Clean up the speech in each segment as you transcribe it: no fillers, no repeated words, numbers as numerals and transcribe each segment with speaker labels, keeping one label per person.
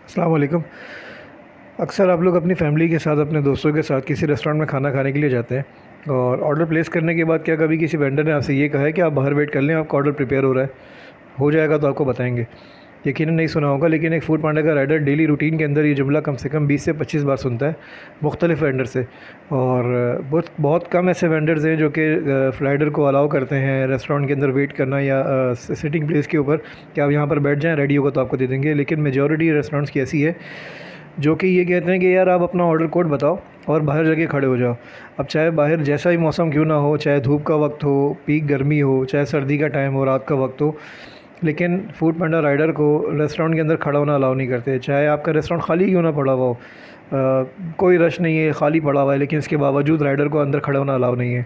Speaker 1: अस्सलाम वालेकुम। अक्सर आप लोग अपनी फैमिली के साथ, अपने दोस्तों के साथ किसी रेस्टोरेंट में खाना खाने के लिए जाते हैं और ऑर्डर प्लेस करने के बाद क्या कभी किसी वेंडर ने आपसे ये कहा है कि आप बाहर वेट कर लें, आपका ऑर्डर प्रिपेयर हो रहा है, हो जाएगा तो आपको बताएंगे। यकीनन नहीं सुना होगा, लेकिन एक फूड पांडा का राइडर डेली रूटीन के अंदर ये जुमला कम से कम 20 से 25 बार सुनता है मुख्तलिफ वेंडर से। और बहुत बहुत कम ऐसे वेंडर्स हैं जो कि राइडर को अलाउ करते हैं रेस्टोरेंट के अंदर वेट करना या सिटिंग प्लेस के ऊपर कि आप यहाँ पर बैठ जाएं, रेडी होगा तो आपको दे देंगे। लेकिन मेजॉरिटी रेस्टोरेंट्स की ऐसी है जो कि ये कहते हैं कि यार आप अपना ऑर्डर कोड बताओ और बाहर जाके खड़े हो जाओ। अब चाहे बाहर जैसा ही मौसम क्यों ना हो, चाहे धूप का वक्त हो, पीक गर्मी हो, चाहे सर्दी का टाइम हो, रात का वक्त हो, लेकिन फूड पांडा राइडर को रेस्टोरेंट के अंदर खड़ा होना अलाउ नहीं करते। चाहे आपका रेस्टोरेंट खाली क्यों ना पड़ा हुआ हो, कोई रश नहीं है, खाली पड़ा हुआ है, लेकिन इसके बावजूद राइडर को अंदर खड़ा होना अलाउ नहीं है।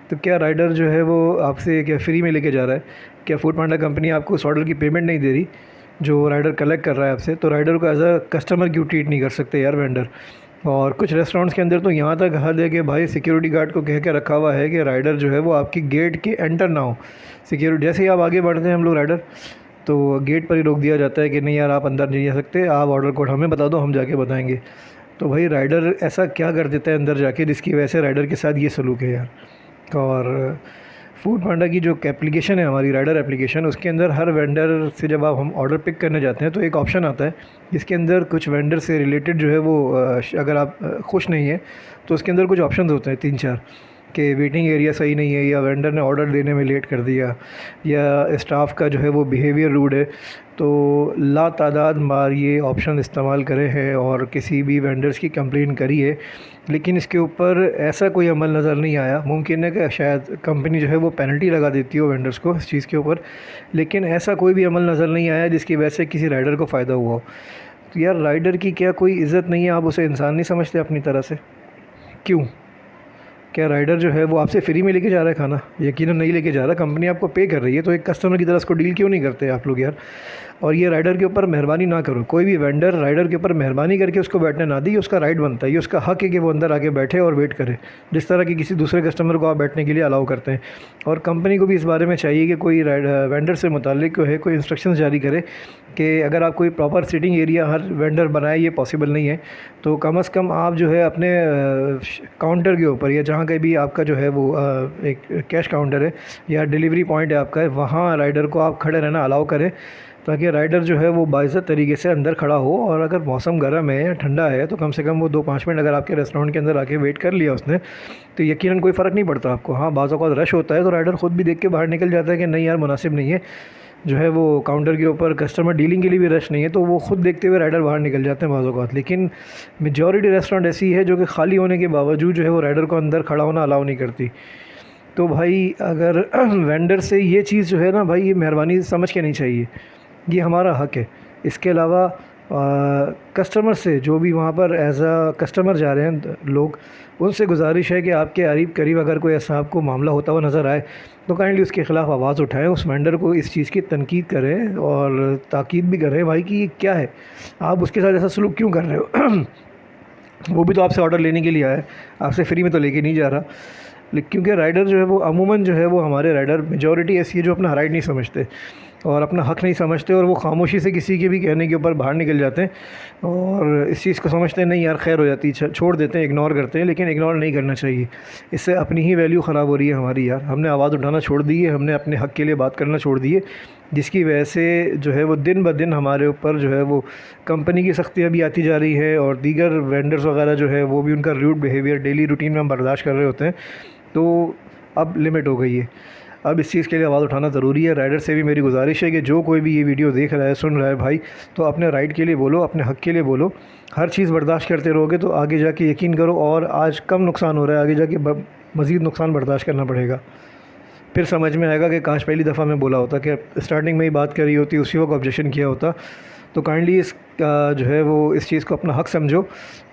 Speaker 1: तो क्या राइडर जो है वो आपसे क्या फ्री में लेके जा रहा है? क्या फूड पांडा कंपनी आपको उस ऑर्डर की पेमेंट नहीं दे रही जो राइडर कलेक्ट कर रहा है आपसे? तो राइडर को एज अ कस्टमर क्यों ट्रीट नहीं कर सकते यार वेंडर? और कुछ रेस्टोरेंट्स के अंदर तो यहाँ तक हद है कि भाई सिक्योरिटी गार्ड को कह के रखा हुआ है कि राइडर जो है वो आपकी गेट के एंटर ना हो। सिक्योरिटी जैसे ही आप आगे बढ़ते हैं हम लोग राइडर, तो गेट पर ही रोक दिया जाता है कि नहीं यार आप अंदर नहीं जा सकते, आप ऑर्डर कोड हमें बता दो, हम जाके बताएंगे। तो भाई राइडर ऐसा क्या कर देता है अंदर जाके जिसकी वजह से राइडर के साथ ये सलूक है यार? और फूड पांडा की जो एप्लीकेशन है हमारी राइडर एप्लीकेशन, उसके अंदर हर वेंडर से जब आप हम ऑर्डर पिक करने जाते हैं तो एक ऑप्शन आता है जिसके अंदर कुछ वेंडर से रिलेटेड जो है वो अगर आप खुश नहीं है तो उसके अंदर कुछ ऑप्शंस होते हैं 3-4 कि वेटिंग एरिया सही नहीं है, या वेंडर ने ऑर्डर देने में लेट कर दिया, या स्टाफ का जो है वो बिहेवियर रूड है। तो ला तादाद बार ये ऑप्शन इस्तेमाल करे हैं और किसी भी वेंडर्स की कंप्लेन करी है, लेकिन इसके ऊपर ऐसा कोई अमल नज़र नहीं आया। मुमकिन है कि शायद कंपनी जो है वो पेनल्टी लगा देती हो वेंडर्स को इस चीज़ के ऊपर, लेकिन ऐसा कोई भी अमल नज़र नहीं आया जिसकी वजह से किसी राइडर को फ़ायदा हुआ हो। तो यार राइडर की क्या कोई इज़्ज़त नहीं है? आप उसे इंसान नहीं समझते अपनी तरह से? क्यों? क्या राइडर जो है वो आपसे फ्री में लेके जा रहा है खाना? यकीनन नहीं लेके जा रहा, कंपनी आपको पे कर रही है, तो एक कस्टमर की तरह उसको डील क्यों नहीं करते आप लोग यार? और ये राइडर के ऊपर मेहरबानी ना करो, कोई भी वेंडर राइडर के ऊपर मेहरबानी करके उसको बैठने ना दी, उसका राइट बनता है, ये उसका हक है कि वो अंदर आके बैठे और वेट करे, जिस तरह की किसी दूसरे कस्टमर को आप बैठने के लिए अलाउ करते हैं। और कंपनी को भी इस बारे में चाहिए कि कोई वेंडर से मुताल्लिक जो है कोई इंस्ट्रक्शन जारी करे कि अगर आप कोई प्रॉपर सिटिंग एरिया हर वेंडर बनाए, ये पॉसिबल नहीं है, तो कम से कम आप जो है अपने काउंटर के ऊपर या जहाँ कहीं भी आपका जो है वो एक कैश काउंटर है या डिलीवरी पॉइंट है आपका, वहाँ राइडर को आप खड़े रहना अलाउ करें, ताकि राइडर जो है वो बाइज़्ज़त तरीके से अंदर खड़ा हो। और अगर मौसम गर्म है या ठंडा है तो कम से कम वो 2-5 मिनट अगर आपके रेस्टोरेंट के अंदर आके वेट कर लिया उसने, तो यकीनन कोई फ़र्क नहीं पड़ता आपको। हाँ, बाज़ औक़ात रश होता है तो राइडर ख़ुद भी देख के बाहर निकल जाता है कि नहीं यार मुनासिब नहीं है, जो है वो काउंटर के ऊपर कस्टमर डीलिंग के लिए भी रश नहीं है, तो वो ख़ुद देखते हुए राइडर बाहर निकल जाते हैं बाज़ औक़ात। लेकिन मेजॉरिटी रेस्टोरेंट ऐसी है जो कि खाली होने के बावजूद जो है वो राइडर को अंदर खड़ा होना अलाउ नहीं करती। तो भाई अगर वेंडर से ये चीज़ जो है ना भाई, ये मेहरबानी समझ के नहीं चाहिए, ये हमारा हक है। इसके अलावा कस्टमर से जो भी वहाँ पर एज अ कस्टमर जा रहे हैं लोग, उनसे गुजारिश है कि आपके करीब अगर कोई ऐसा आपको मामला होता हुआ नज़र आए तो काइंडली उसके ख़िलाफ़ आवाज़ उठाएं, उस वेंडर को इस चीज़ की तनकीद करें और ताकीद भी करें भाई कि ये क्या है, आप उसके साथ ऐसा सलूक क्यों कर रहे हो? वो भी तो आपसे ऑर्डर लेने के लिए आया है, आपसे फ्री में तो लेके नहीं जा रहा। लेकिन क्योंकि राइडर जो है वो अमूमन जो है वो हमारे राइडर मेजॉरिटी ऐसी है जो अपना राइट नहीं समझते और अपना हक नहीं समझते, और वो खामोशी से किसी के भी कहने के ऊपर बाहर निकल जाते हैं और इस चीज़ को समझते हैं नहीं यार खैर हो जाती है, छोड़ देते हैं, इग्नोर करते हैं। लेकिन इग्नोर नहीं करना चाहिए, इससे अपनी ही वैल्यू ख़राब हो रही है हमारी यार। हमने आवाज़ उठाना छोड़ दी है, हमने अपने हक़ के लिए बात करना छोड़ दी है, जिसकी वजह से जो है वो दिन ब दिन हमारे ऊपर जो है वो कंपनी की सख्तियाँ भी आती जा रही है और दीगर वेंडर्स वगैरह जो है वो भी उनका रूड बिहेवियर डेली रूटीन में हम बर्दाश्त कर रहे होते हैं। तो अब लिमिट हो गई है, अब इस चीज़ के लिए आवाज़ उठाना ज़रूरी है। राइडर से भी मेरी गुजारिश है कि जो कोई भी ये वीडियो देख रहा है, सुन रहा है भाई, तो अपने राइट के लिए बोलो, अपने हक़ के लिए बोलो। हर चीज़ बर्दाश्त करते रहोगे तो आगे जाके यकीन करो, और आज कम नुकसान हो रहा है, आगे जाके मज़ीद नुकसान बर्दाश्त करना पड़ेगा। फिर समझ में आएगा कि काश पहली दफ़ा मैं बोला होता, कि स्टार्टिंग में ही बात करी होती, उसी वक्त ऑब्जेक्शन किया होता। तो काइंडली इस जो है वो इस चीज़ को अपना हक़ समझो,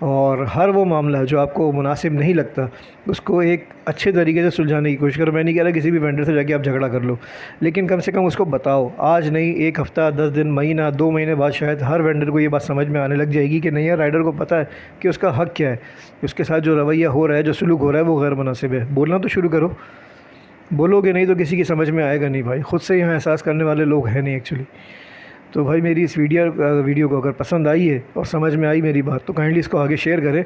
Speaker 1: और हर वो मामला जो आपको मुनासिब नहीं लगता उसको एक अच्छे तरीके से सुलझाने की कोशिश करो। मैं नहीं कह रहा किसी भी वेंडर से जाके आप झगड़ा कर लो, लेकिन कम से कम उसको बताओ। आज नहीं, 1 हफ़्ता, 10 दिन, महीना, 2 महीने बाद शायद हर वेंडर को ये बात समझ में आने लग जाएगी कि नहीं यार राइडर को पता है कि उसका हक़ क्या है, उसके साथ जो रवैया हो रहा है, जो सलूक हो रहा है वो गैर मुनासिब है। बोलना तो शुरू करो, बोलोगे नहीं तो किसी की समझ में आएगा नहीं भाई, ख़ुद से यहाँ एहसास करने वाले लोग हैं नहीं एक्चुअली। तो भाई मेरी इस वीडियो को अगर पसंद आई है और समझ में आई मेरी बात तो काइंडली इसको आगे शेयर करें